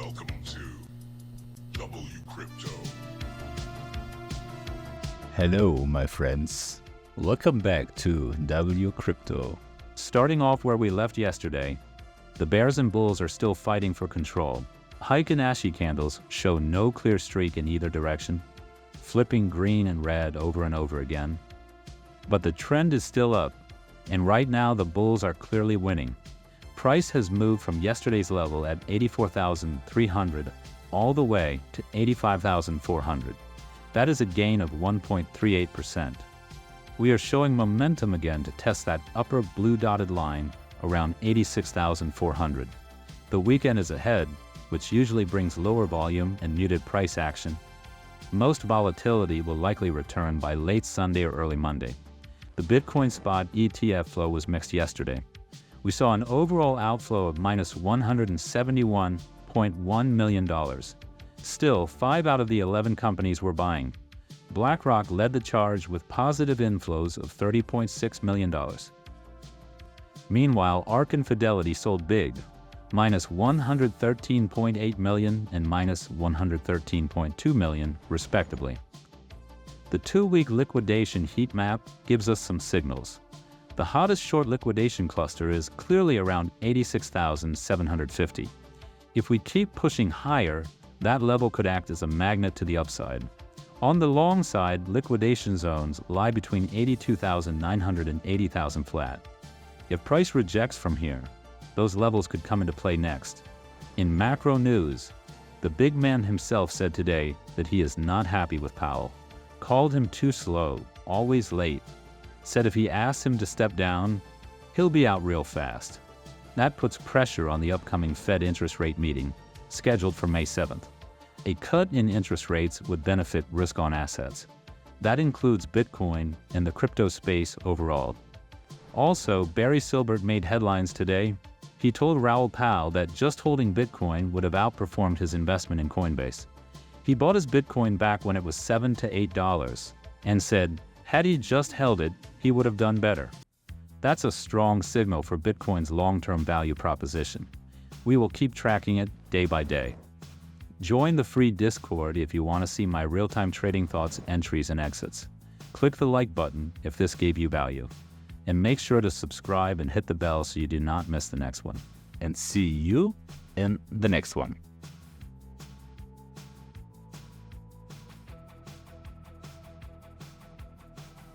Welcome to WCrypto. Hello, my friends. Welcome back to WCrypto. Starting off where we left yesterday, the bears and bulls are still fighting for control. Heiken Ashi candles show no clear streak in either direction, flipping green and red over and over again. But the trend is still up, and right now the bulls are clearly winning. Price has moved from yesterday's level at 84,300 all the way to 85,400. That is a gain of 1.38%. We are showing momentum again to test that upper blue dotted line around 86,400. The weekend is ahead, which usually brings lower volume and muted price action. Most volatility will likely return by late Sunday or early Monday. The Bitcoin spot ETF flow was mixed yesterday. We saw an overall outflow of minus $171.1 million. Still, 5 out of the 11 companies were buying. BlackRock led the charge with positive inflows of $30.6 million. Meanwhile, ARK and Fidelity sold big, minus $113.8 million and minus $113.2 million, respectively. The 2-week liquidation heat map gives us some signals. The hottest short liquidation cluster is clearly around 86,750. If we keep pushing higher, that level could act as a magnet to the upside. On the long side, liquidation zones lie between 82,900 and 80,000 flat. If price rejects from here, those levels could come into play next. In macro news, the big man himself said today that he is not happy with Powell, called him too slow, always late, said if he asks him to step down, he'll be out real fast. That puts pressure on the upcoming Fed interest rate meeting, scheduled for May 7th. A cut in interest rates would benefit risk-on assets. That includes Bitcoin and the crypto space overall. Also, Barry Silbert made headlines today. He told Raoul Pal that just holding Bitcoin would have outperformed his investment in Coinbase. He bought his Bitcoin back when it was $7 to $8 and said, had he just held it, he would have done better. That's a strong signal for Bitcoin's long-term value proposition. We will keep tracking it day by day. Join the free Discord if you want to see my real-time trading thoughts, entries, and exits. Click the like button if this gave you value. And make sure to subscribe and hit the bell so you do not miss the next one. And see you in the next one.